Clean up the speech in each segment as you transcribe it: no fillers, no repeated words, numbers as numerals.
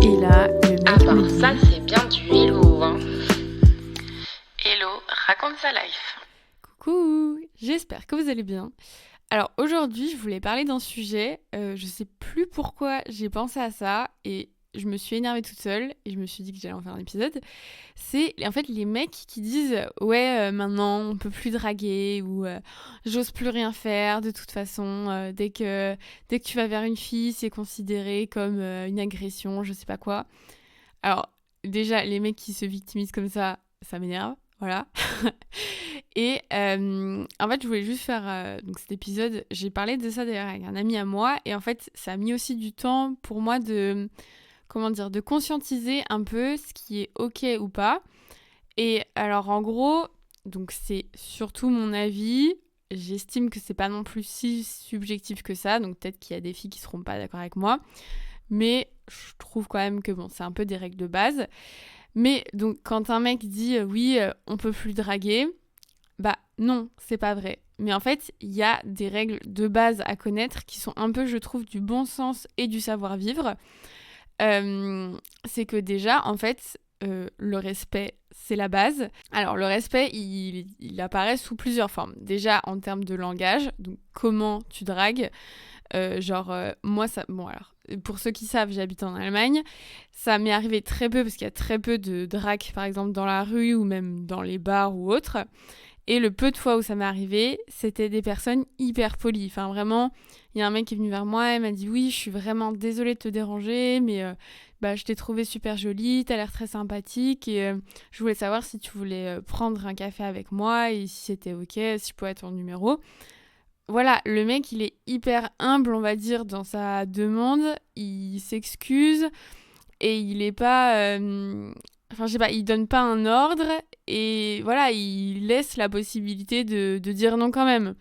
Et là, le mec Ah bah me dit... ça c'est bien du hello, hein. Hello, raconte sa life. Coucou, j'espère que vous allez bien. Alors aujourd'hui, je voulais parler d'un sujet, je sais plus pourquoi j'ai pensé à ça et je me suis énervée toute seule et je me suis dit que j'allais en faire un épisode. C'est en fait les mecs qui disent ouais maintenant on peut plus draguer ou j'ose plus rien faire de toute façon dès que tu vas vers une fille c'est considéré comme une agression, je sais pas quoi. Alors déjà les mecs qui se victimisent comme ça m'énerve, voilà. Et en fait, je voulais juste faire donc cet épisode. J'ai parlé de ça d'ailleurs avec un ami à moi. Et en fait, ça a mis aussi du temps pour moi de, comment dire, de conscientiser un peu ce qui est OK ou pas. Et alors, en gros, donc c'est surtout mon avis. J'estime que c'est pas non plus si subjectif que ça. Donc peut-être qu'il y a des filles qui seront pas d'accord avec moi. Mais je trouve quand même que bon, c'est un peu des règles de base. Mais donc, quand un mec dit oui, on peut plus draguer. Bah non, c'est pas vrai. Mais en fait, il y a des règles de base à connaître qui sont un peu, je trouve, du bon sens et du savoir-vivre. C'est que déjà, en fait, le respect, c'est la base. Alors, le respect, il apparaît sous plusieurs formes. Déjà, en termes de langage, donc comment tu dragues. Moi, ça... Bon, alors, pour ceux qui savent, j'habite en Allemagne. Ça m'est arrivé très peu, parce qu'il y a très peu de drague, par exemple, dans la rue ou même dans les bars ou autres. Et le peu de fois où ça m'est arrivé, c'était des personnes hyper polies. Enfin, vraiment, il y a un mec qui est venu vers moi et m'a dit « Oui, je suis vraiment désolée de te déranger, mais je t'ai trouvée super jolie, t'as l'air très sympathique et je voulais savoir si tu voulais prendre un café avec moi et si c'était OK, si je pouvais être ton numéro. » Voilà, le mec, il est hyper humble, on va dire, dans sa demande. Il s'excuse et il est pas... Enfin, je sais pas, il donne pas un ordre et voilà, il laisse la possibilité de dire non quand même.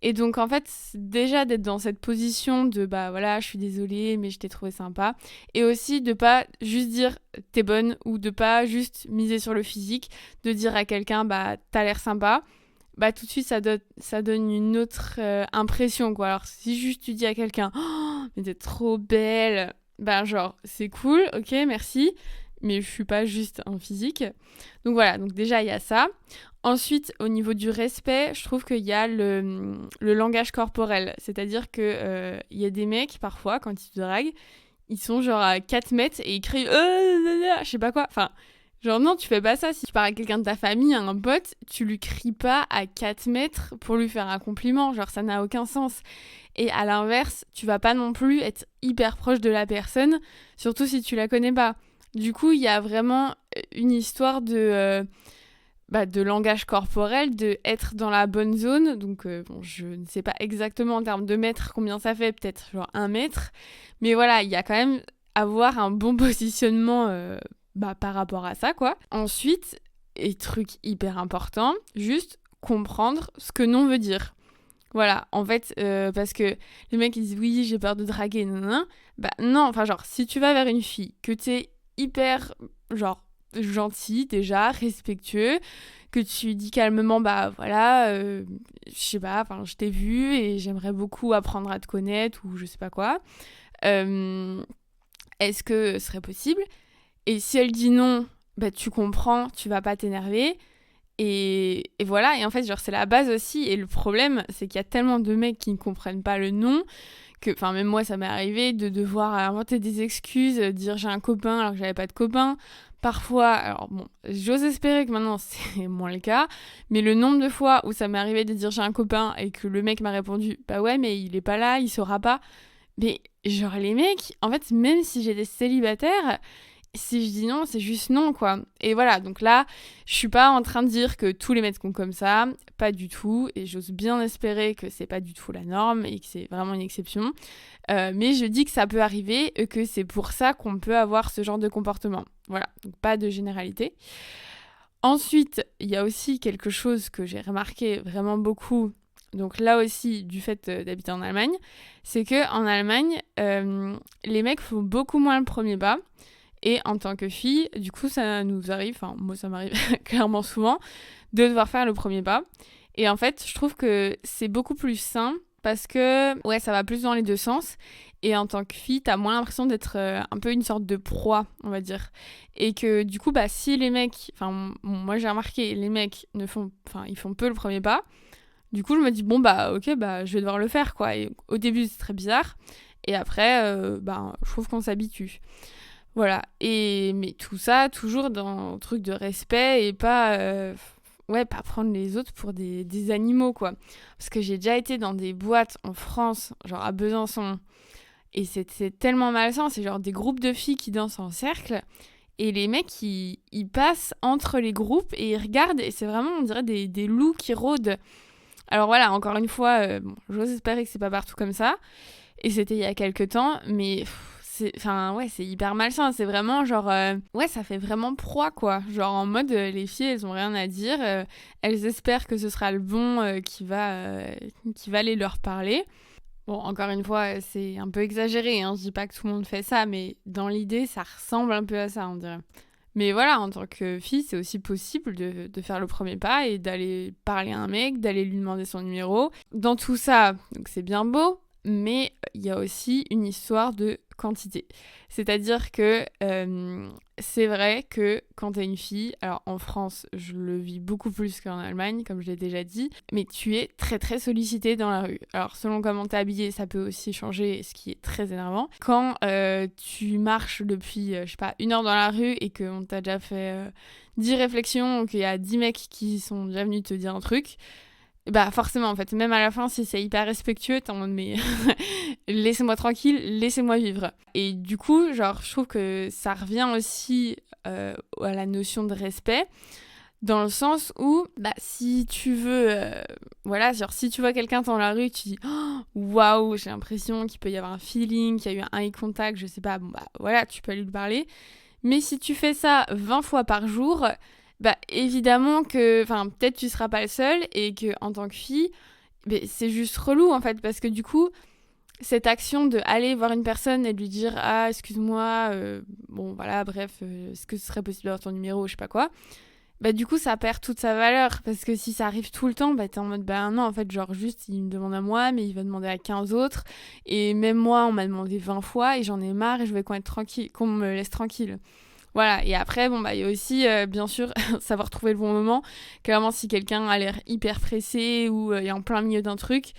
Et donc, en fait, déjà d'être dans cette position de bah voilà, je suis désolée, mais je t'ai trouvé sympa. Et aussi de pas juste dire t'es bonne ou de pas juste miser sur le physique, de dire à quelqu'un bah t'as l'air sympa. Bah tout de suite, ça donne une autre impression quoi. Alors, si juste tu dis à quelqu'un oh, mais t'es trop belle, bah genre c'est cool, ok, merci mais je suis pas juste un physique. Donc voilà, donc déjà il y a ça. Ensuite, au niveau du respect, je trouve qu'il y a le langage corporel. C'est-à-dire que il y a des mecs, parfois, quand ils te draguent, ils sont genre à 4 mètres et ils crient je sais pas quoi. Enfin, genre non, tu fais pas ça. Si tu parles à quelqu'un de ta famille, à un pote, tu lui cries pas à 4 mètres pour lui faire un compliment. Genre, ça n'a aucun sens. Et à l'inverse, tu vas pas non plus être hyper proche de la personne, surtout si tu la connais pas. Du coup, il y a vraiment une histoire de langage corporel, de être dans la bonne zone. Donc, je ne sais pas exactement en termes de mètres combien ça fait, peut-être genre 1 mètre. Mais voilà, il y a quand même avoir un bon positionnement par rapport à ça, quoi. Ensuite, et truc hyper important, juste comprendre ce que non veut dire. Voilà, en fait, parce que les mecs ils disent oui, j'ai peur de draguer, non. Bah non, enfin genre, si tu vas vers une fille, que t'es hyper, genre, gentil déjà, respectueux, que tu lui dis calmement, bah voilà, je sais pas, enfin je t'ai vu et j'aimerais beaucoup apprendre à te connaître ou je sais pas quoi. Est-ce que ce serait possible ? Et si elle dit non, bah tu comprends, tu vas pas t'énerver. Et voilà, et en fait, genre, c'est la base aussi. Et le problème, c'est qu'il y a tellement de mecs qui ne comprennent pas le non, que, enfin, même moi, ça m'est arrivé de devoir inventer des excuses, dire j'ai un copain alors que j'avais pas de copain. Parfois, alors bon, j'ose espérer que maintenant c'est moins le cas, mais le nombre de fois où ça m'est arrivé de dire j'ai un copain et que le mec m'a répondu bah ouais, mais il est pas là, il saura pas. Mais genre, les mecs, en fait, même si j'étais célibataire, si je dis non, c'est juste non, quoi. Et voilà, donc là, je suis pas en train de dire que tous les mecs sont comme ça, pas du tout, et j'ose bien espérer que c'est pas du tout la norme et que c'est vraiment une exception. Mais je dis que ça peut arriver et que c'est pour ça qu'on peut avoir ce genre de comportement. Voilà, donc pas de généralité. Ensuite, il y a aussi quelque chose que j'ai remarqué vraiment beaucoup, donc là aussi du fait d'habiter en Allemagne, c'est que en Allemagne, les mecs font beaucoup moins le premier pas. Et en tant que fille, du coup, ça nous arrive, enfin, moi, ça m'arrive clairement souvent, de devoir faire le premier pas. Et en fait, je trouve que c'est beaucoup plus sain parce que ouais, ça va plus dans les deux sens. Et en tant que fille, t'as moins l'impression d'être un peu une sorte de proie, on va dire. Et que du coup, si les mecs, enfin moi j'ai remarqué, les mecs ils font peu le premier pas. Du coup, je me dis bon ok, je vais devoir le faire quoi. Et au début, c'est très bizarre. Et après, je trouve qu'on s'habitue. Voilà. Mais tout ça, toujours dans un truc de respect et pas prendre les autres pour des animaux, quoi. Parce que j'ai déjà été dans des boîtes en France, genre à Besançon, et c'est tellement malsain. C'est genre des groupes de filles qui dansent en cercle, et les mecs, ils passent entre les groupes et ils regardent, et c'est vraiment, on dirait, des loups qui rôdent. Alors voilà, encore une fois, j'ose espérer que c'est pas partout comme ça. Et c'était il y a quelques temps, mais c'est hyper malsain. C'est vraiment genre, ça fait vraiment proie, quoi. Genre en mode, les filles, elles ont rien à dire. Elles espèrent que ce sera le bon qui va aller leur parler. Bon, encore une fois, c'est un peu exagéré, hein. Je dis pas que tout le monde fait ça, mais dans l'idée, ça ressemble un peu à ça, on dirait. Mais voilà, en tant que fille, c'est aussi possible de faire le premier pas et d'aller parler à un mec, d'aller lui demander son numéro. Dans tout ça, donc c'est bien beau, mais il y a aussi une histoire de quantité. C'est-à-dire que c'est vrai que quand t'es une fille, alors en France, je le vis beaucoup plus qu'en Allemagne, comme je l'ai déjà dit, mais tu es très très sollicitée dans la rue. Alors selon comment t'es habillée, ça peut aussi changer, ce qui est très énervant. Quand tu marches depuis, 1 heure dans la rue et qu'on t'a déjà fait 10 réflexions, ou qu'il y a 10 mecs qui sont déjà venus te dire un truc, forcément, en fait, même à la fin, si c'est hyper respectueux, t'es en mode, mais laissez-moi tranquille, laissez-moi vivre. Et du coup, genre, je trouve que ça revient aussi à la notion de respect, dans le sens où, si tu veux, si tu vois quelqu'un dans la rue, tu dis, waouh, j'ai l'impression qu'il peut y avoir un feeling, qu'il y a eu un eye contact, je sais pas, tu peux aller lui parler. Mais si tu fais ça 20 fois par jour, évidemment que, peut-être tu seras pas le seul et que en tant que fille, c'est juste relou en fait, parce que du coup, cette action de aller voir une personne et lui dire excuse-moi, est-ce que ce serait possible d'avoir ton numéro, je sais pas quoi, du coup ça perd toute sa valeur, parce que si ça arrive tout le temps, t'es en mode non, en fait, genre juste il me demande à moi, mais il va demander à 15 autres, et même moi on m'a demandé 20 fois et j'en ai marre et je veux qu'on me laisse tranquille. Voilà, et après, il y a aussi, bien sûr, savoir trouver le bon moment. Clairement, si quelqu'un a l'air hyper pressé ou est en plein milieu d'un truc,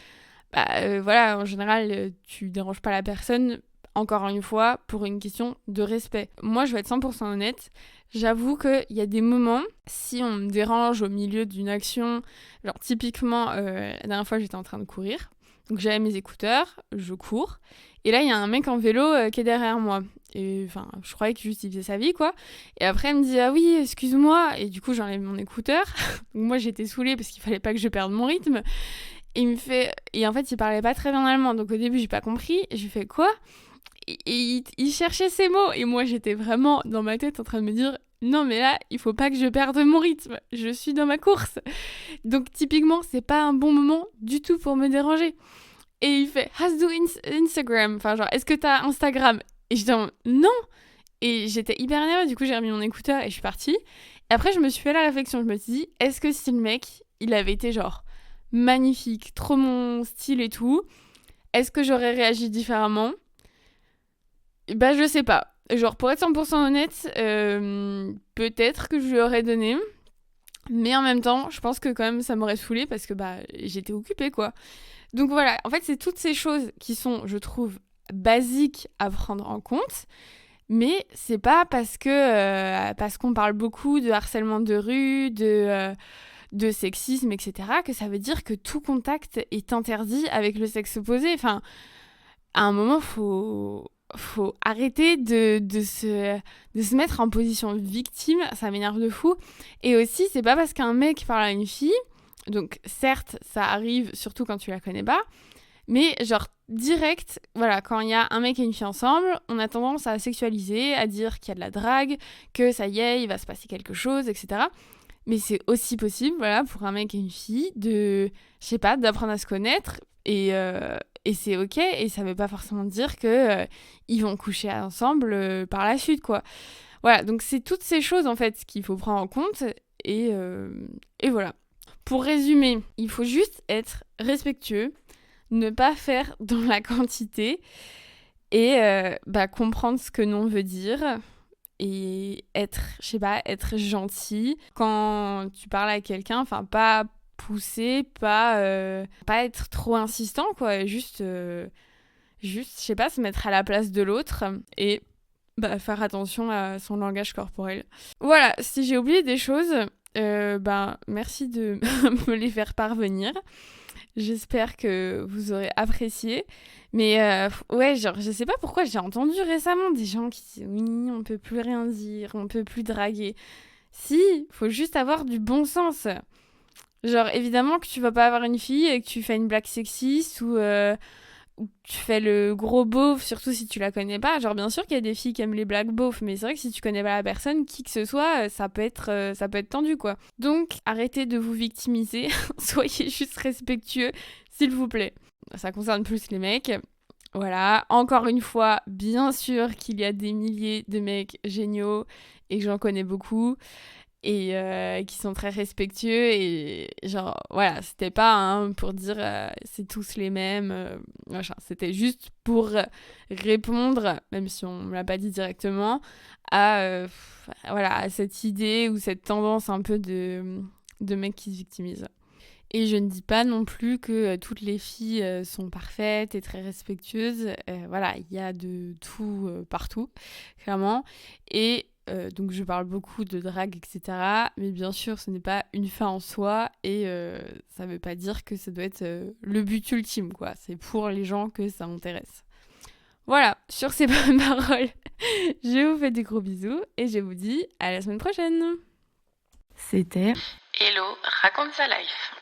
en général, tu déranges pas la personne, encore une fois, pour une question de respect. Moi, je vais être 100% honnête, j'avoue qu'il y a des moments, si on me dérange au milieu d'une action, genre typiquement, la dernière fois, j'étais en train de courir, donc j'avais mes écouteurs, je cours, et là, il y a un mec en vélo qui est derrière moi. Et je croyais que juste il faisait sa vie, quoi. Et après, il me dit, ah oui, excuse-moi. Et du coup, j'enlève mon écouteur. Donc moi, j'étais saoulée parce qu'il fallait pas que je perde mon rythme. Et il me fait... Et en fait, il parlait pas très bien allemand. Donc au début, j'ai pas compris. Et je lui fais, quoi ? Et il cherchait ses mots. Et moi, j'étais vraiment dans ma tête en train de me dire, non, mais là, il faut pas que je perde mon rythme. Je suis dans ma course. Donc typiquement, c'est pas un bon moment du tout pour me déranger. Et il fait, hast du Instagram ? Est-ce que t'as Instagram ? Et je dis non. Et j'étais hyper énervée, du coup j'ai remis mon écouteur et je suis partie. Et après je me suis fait la réflexion, je me suis dit, est-ce que si le mec, il avait été genre magnifique, trop mon style et tout, est-ce que j'aurais réagi différemment ? Je sais pas. Genre pour être 100% honnête, peut-être que je lui aurais donné. Mais en même temps, je pense que quand même ça m'aurait saoulée parce que j'étais occupée, quoi. Donc voilà, en fait c'est toutes ces choses qui sont, je trouve, basiques à prendre en compte, mais c'est pas parce qu'on parle beaucoup de harcèlement de rue, de sexisme, etc., que ça veut dire que tout contact est interdit avec le sexe opposé. Enfin, à un moment, faut arrêter de se mettre en position de victime, ça m'énerve de fou. Et aussi, c'est pas parce qu'un mec parle à une fille, donc certes, ça arrive surtout quand tu la connais pas, mais genre direct, voilà, quand il y a un mec et une fille ensemble, on a tendance à sexualiser, à dire qu'il y a de la drague, que ça y est, il va se passer quelque chose, etc. Mais c'est aussi possible, voilà, pour un mec et une fille d'apprendre à se connaître, et c'est ok, et ça veut pas forcément dire que ils vont coucher ensemble par la suite, quoi. Voilà, donc c'est toutes ces choses en fait qu'il faut prendre en compte, et voilà. Pour résumer, il faut juste être respectueux, ne pas faire dans la quantité et comprendre ce que non veut dire et être, je sais pas, être gentil quand tu parles à quelqu'un, enfin pas pousser, pas être trop insistant quoi, juste, je sais pas, se mettre à la place de l'autre et faire attention à son langage corporel. Voilà, si j'ai oublié des choses, merci de me les faire parvenir. J'espère que vous aurez apprécié. Mais ouais, genre, je sais pas pourquoi j'ai entendu récemment des gens qui disent oui, on peut plus rien dire, on peut plus draguer. Si, faut juste avoir du bon sens. Genre, évidemment que tu vas pas avoir une fille et que tu fais une blague sexiste ou tu fais le gros beauf, surtout si tu la connais pas. Genre, bien sûr qu'il y a des filles qui aiment les blagues beaufs, mais c'est vrai que si tu connais pas la personne, qui que ce soit, ça peut être tendu, quoi. Donc, arrêtez de vous victimiser. Soyez juste respectueux, s'il vous plaît. Ça concerne plus les mecs. Voilà, encore une fois, bien sûr qu'il y a des milliers de mecs géniaux et que j'en connais beaucoup et qui sont très respectueux et genre voilà, c'était pas pour dire c'est tous les mêmes machin, c'était juste pour répondre, même si on me l'a pas dit directement, à à cette idée ou cette tendance un peu de mecs qui se victimisent. Et je ne dis pas non plus que toutes les filles sont parfaites et très respectueuses. Voilà, il y a de tout partout, clairement. Et donc je parle beaucoup de drague, etc. Mais bien sûr, ce n'est pas une fin en soi. Et ça ne veut pas dire que ça doit être le but ultime, quoi. C'est pour les gens que ça intéresse. Voilà, sur ces bonnes paroles, je vous fais des gros bisous. Et je vous dis à la semaine prochaine. C'était Hello, raconte sa life.